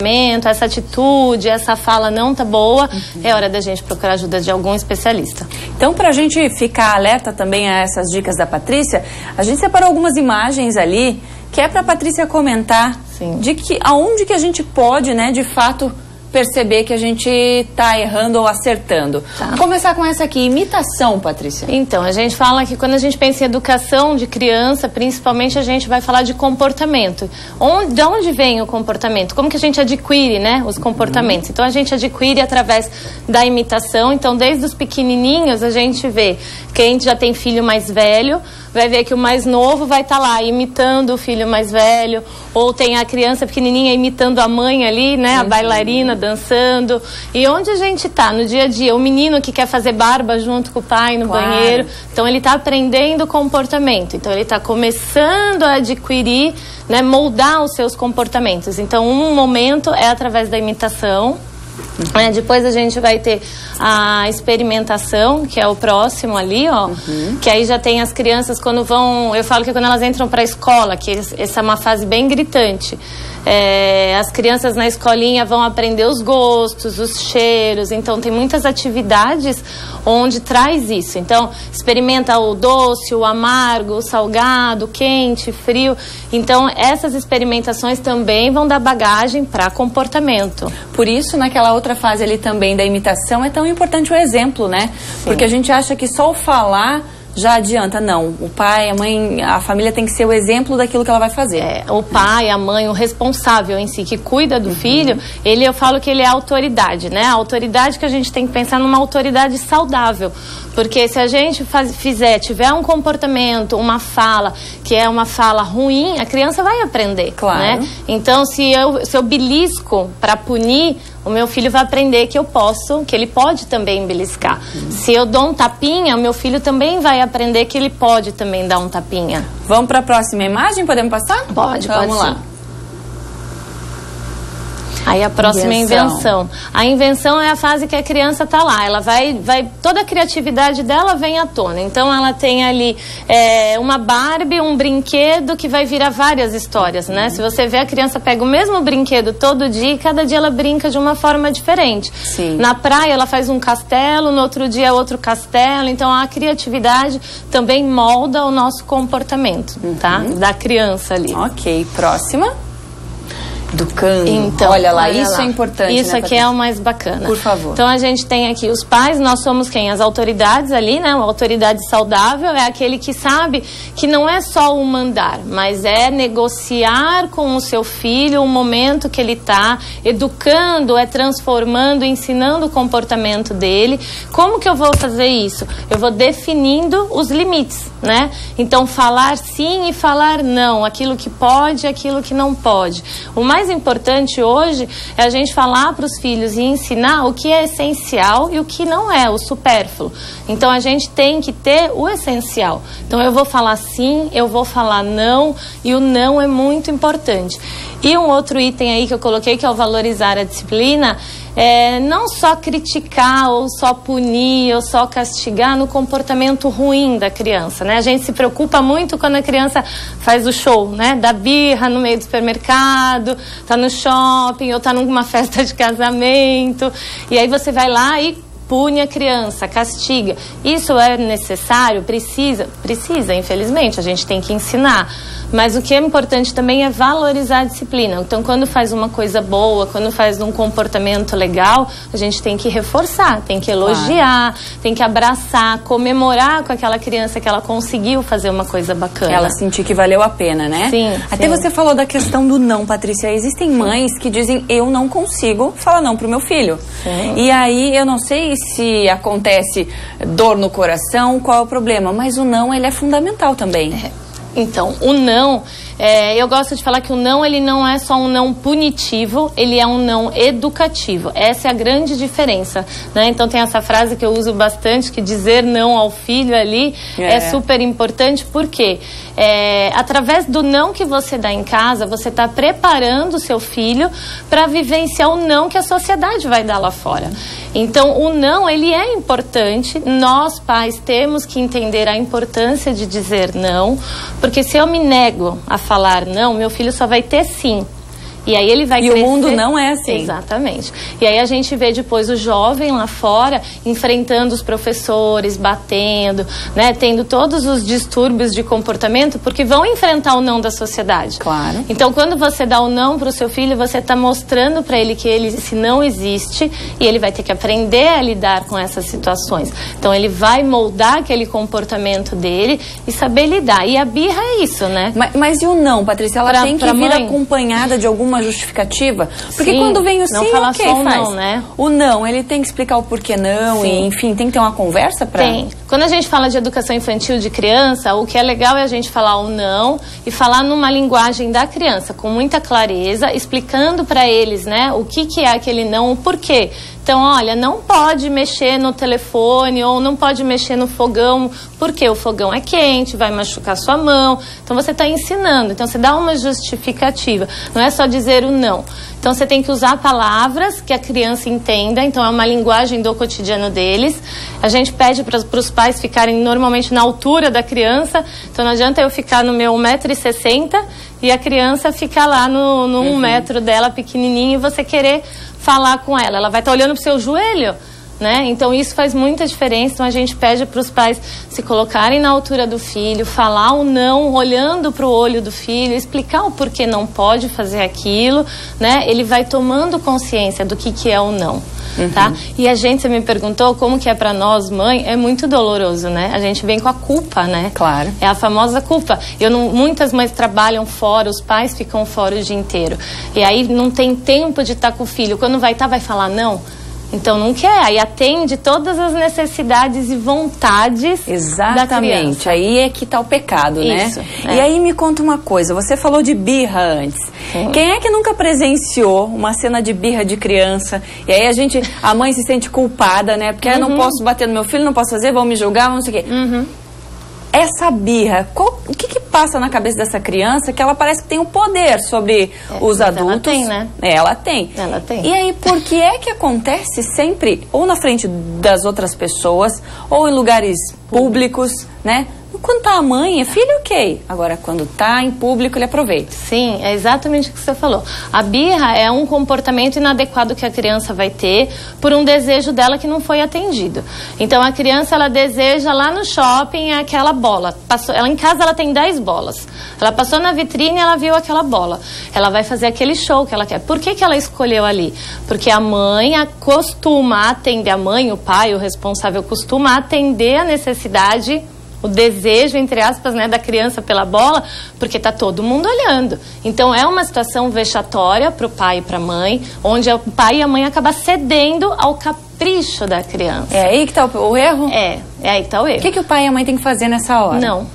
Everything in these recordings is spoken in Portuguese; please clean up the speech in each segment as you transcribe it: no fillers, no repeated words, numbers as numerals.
essa atitude, essa fala não tá boa, é hora da gente procurar ajuda de algum especialista. Então, pra gente ficar alerta também a essas dicas da Patrícia, a gente separou algumas imagens ali, que é pra Patrícia comentar de que aonde que a gente pode, né, de fato, perceber que a gente tá errando ou acertando. Vamos começar com essa aqui, imitação, Patrícia. Então, a gente fala que quando a gente pensa em educação de criança, principalmente a gente vai falar de comportamento. De onde vem o comportamento? Como que a gente adquire, né, os comportamentos? Então, a gente adquire através da imitação. Então, desde os pequenininhos, a gente vê que a gente já tem filho mais velho, vai ver que o mais novo vai estar lá imitando o filho mais velho, ou tem a criança pequenininha imitando a mãe ali, né, a bailarina dançando. E onde a gente tá no dia a dia? O menino que quer fazer barba junto com o pai no banheiro, então ele tá aprendendo comportamento, então ele tá começando a adquirir, né, moldar os seus comportamentos. Então um momento é através da imitação. Depois a gente vai ter a experimentação, que é o próximo ali, ó, que aí já tem as crianças quando vão, eu falo que quando elas entram para a escola, que essa é uma fase bem gritante, as crianças na escolinha vão aprender os gostos, os cheiros, então tem muitas atividades onde traz isso. Então experimenta o doce, o amargo, o salgado, o quente, frio. Então essas experimentações também vão dar bagagem para comportamento. Por isso, naquela outra fase ali também da imitação, é tão importante o exemplo, né? Porque a gente acha que só o falar já adianta. Não, o pai, a mãe, a família tem que ser o exemplo daquilo que ela vai fazer. O pai, a mãe, o responsável em si, que cuida do filho, eu falo que ele é a autoridade, né? A autoridade que a gente tem que pensar numa autoridade saudável. Porque se a gente tiver um comportamento, uma fala, que é uma fala ruim, a criança vai aprender, né? Então, se eu belisco para punir, o meu filho vai aprender que ele pode também beliscar. Se eu dou um tapinha, o meu filho também vai aprender que ele pode também dar um tapinha. Vamos para a próxima imagem? Podemos passar? Pode, vamos lá. Aí a próxima é a invenção. A invenção é a fase que a criança tá lá. Ela toda a criatividade dela vem à tona. Então ela tem ali uma Barbie, um brinquedo que vai virar várias histórias, né? Se você vê, a criança pega o mesmo brinquedo todo dia e cada dia ela brinca de uma forma diferente. Na praia ela faz um castelo, no outro dia é outro castelo. Então a criatividade também molda o nosso comportamento, tá? Da criança ali. Ok, próxima. Educando. Então, olha lá, isso é importante. Isso aqui é o mais bacana. Por favor. Então a gente tem aqui os pais, nós somos quem? As autoridades ali, né? Uma autoridade saudável é aquele que sabe que não é só o mandar, mas é negociar com o seu filho o momento que ele está educando, transformando, ensinando o comportamento dele. Como que eu vou fazer isso? Eu vou definindo os limites, né? Então falar sim e falar não, aquilo que pode e aquilo que não pode. O mais importante hoje é a gente falar para os filhos e ensinar o que é essencial e o que não é, o supérfluo. Então a gente tem que ter o essencial. Então eu vou falar sim, eu vou falar não, e o não é muito importante. E um outro item aí que eu coloquei, que é o valorizar a disciplina, não só criticar ou só punir ou só castigar no comportamento ruim da criança, né? A gente se preocupa muito quando a criança faz o show, né? Da birra no meio do supermercado, tá no shopping ou tá numa festa de casamento, e aí você vai lá e pune a criança, castiga. Isso é necessário? Precisa, infelizmente, a gente tem que ensinar. Mas o que é importante também é valorizar a disciplina. Então, quando faz uma coisa boa, quando faz um comportamento legal, a gente tem que reforçar, tem que elogiar, tem que abraçar, comemorar com aquela criança que ela conseguiu fazer uma coisa bacana. Ela sentir que valeu a pena, né? Sim. Até você falou da questão do não, Patrícia. Existem mães que dizem, eu não consigo falar não pro meu filho. Sim. E aí, eu não sei se acontece dor no coração, qual é o problema, mas o não, ele é fundamental também. Então, o não, eu gosto de falar que o não, ele não é só um não punitivo, ele é um não educativo. Essa é a grande diferença, né? Então tem essa frase que eu uso bastante, que dizer não ao filho ali é super importante, porque através do não que você dá em casa, você está preparando o seu filho para vivenciar o não que a sociedade vai dar lá fora. Então, o não, ele é importante. Nós, pais, temos que entender a importância de dizer não, porque se eu me nego a falar não, meu filho só vai ter sim. E aí ele vai crescer. E o mundo não é assim. Exatamente. E aí a gente vê depois o jovem lá fora enfrentando os professores, batendo, né, tendo todos os distúrbios de comportamento, porque vão enfrentar o não da sociedade. Claro. Então, quando você dá o não para o seu filho, você está mostrando para ele que esse não existe e ele vai ter que aprender a lidar com essas situações. Então, ele vai moldar aquele comportamento dele e saber lidar. E a birra é isso, né? Mas e o não, Patrícia? Ela tem que vir acompanhada de alguma justificativa? Porque quando vem o sim, ok, faz. Não, né? O não, ele tem que explicar o porquê não, e, enfim, tem que ter uma conversa para... Tem. Quando a gente fala de educação infantil de criança, o que é legal é a gente falar o não e falar numa linguagem da criança, com muita clareza, explicando para eles, né, o que é aquele não, o porquê. Então, olha, não pode mexer no telefone ou não pode mexer no fogão, porque o fogão é quente, vai machucar sua mão. Então, você está ensinando. Então, você dá uma justificativa. Não é só dizer o não. Então, você tem que usar palavras que a criança entenda. Então, é uma linguagem do cotidiano deles. A gente pede para os pais ficarem normalmente na altura da criança. Então, não adianta eu ficar no meu 1,60 m e a criança ficar lá no 1 metro dela, pequenininha, e você querer falar com ela. Ela vai estar olhando para o seu joelho, né? Então, isso faz muita diferença. Então, a gente pede para os pais se colocarem na altura do filho, falar o não, olhando para o olho do filho, explicar o porquê não pode fazer aquilo, né? Ele vai tomando consciência do que é o não. Tá? E a gente, você me perguntou como que é pra nós, mãe, é muito doloroso, né? A gente vem com a culpa, né? Claro. É a famosa culpa. Muitas mães trabalham fora, os pais ficam fora o dia inteiro. E aí não tem tempo de estar com o filho. Quando vai estar, vai falar não. Então não quer, aí atende todas as necessidades e vontades da criança. Aí é que tá o pecado, isso, né? E aí me conta uma coisa, você falou de birra antes. Sim. Quem é que nunca presenciou uma cena de birra de criança? E aí a mãe se sente culpada, né? Porque eu não posso bater no meu filho, não posso fazer, vão me julgar, não sei o quê. Essa birra, o que passa na cabeça dessa criança que ela parece que tem um poder sobre os adultos? Ela tem, né? Ela tem. Ela tem. E aí, por que é que acontece sempre ou na frente das outras pessoas ou em lugares públicos, né? Quando tá a mãe, é filho, ok. Agora, quando tá em público, ele aproveita. Sim, é exatamente o que você falou. A birra é um comportamento inadequado que a criança vai ter por um desejo dela que não foi atendido. Então, a criança, ela deseja lá no shopping aquela bola. Ela em casa, ela tem 10 bolas. Ela passou na vitrine e ela viu aquela bola. Ela vai fazer aquele show que ela quer. Por que ela escolheu ali? Porque a mãe costuma atender, a mãe, o pai, o responsável, costuma atender a necessidade, o desejo, entre aspas, né, da criança pela bola, porque tá todo mundo olhando. Então, é uma situação vexatória para o pai e para a mãe, onde o pai e a mãe acabam cedendo ao capricho da criança. É aí que tá o erro? É aí que tá o erro. O que o pai e a mãe têm que fazer nessa hora? Não.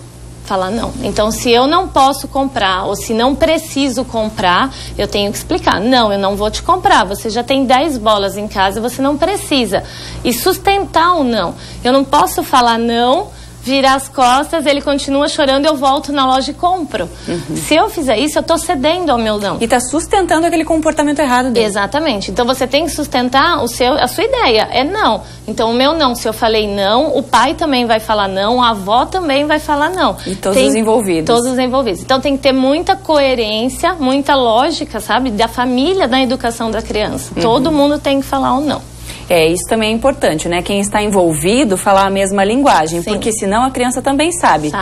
Falar não. Então, se eu não posso comprar ou se não preciso comprar, eu tenho que explicar. Não, eu não vou te comprar. Você já tem 10 bolas em casa, você não precisa. E sustentar o não. Eu não posso falar não, virar as costas, ele continua chorando, eu volto na loja e compro. Se eu fizer isso, eu estou cedendo ao meu não. E está sustentando aquele comportamento errado dele. Exatamente. Então, você tem que sustentar a sua ideia. É não. Então, o meu não, se eu falei não, o pai também vai falar não, a avó também vai falar não. E todos os envolvidos. Todos os envolvidos. Então, tem que ter muita coerência, muita lógica, sabe? Da família, da educação da criança. Todo mundo tem que falar o não. Isso também é importante, né? Quem está envolvido falar a mesma linguagem, porque senão a criança também sabe.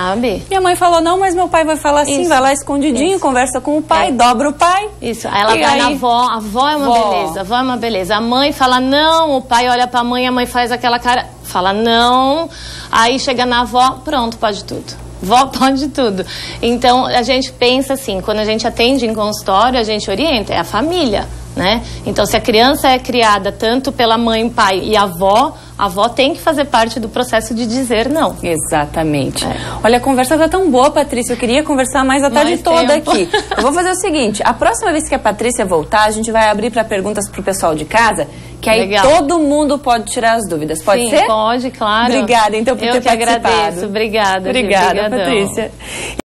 Minha mãe falou não, mas meu pai vai falar assim, vai lá escondidinho, conversa com o pai, dobra o pai. Isso, aí ela vai na avó, a avó é uma beleza, a avó é uma beleza. A mãe fala não, o pai olha pra mãe, a mãe faz aquela cara, fala não, aí chega na avó, pronto, pode tudo. Vó pode tudo. Então, a gente pensa assim, quando a gente atende em consultório, a gente orienta, é a família, né? Então, se a criança é criada tanto pela mãe, pai e a avó tem que fazer parte do processo de dizer não. Exatamente. Olha, a conversa tá tão boa, Patrícia, eu queria conversar mais a tarde toda aqui. Eu vou fazer o seguinte, a próxima vez que a Patrícia voltar, a gente vai abrir para perguntas pro pessoal de casa, que aí todo mundo pode tirar as dúvidas. Pode ser? Sim, pode, claro. Obrigada, então, por ter participado. Eu que agradeço. Obrigada. Obrigada, Patrícia.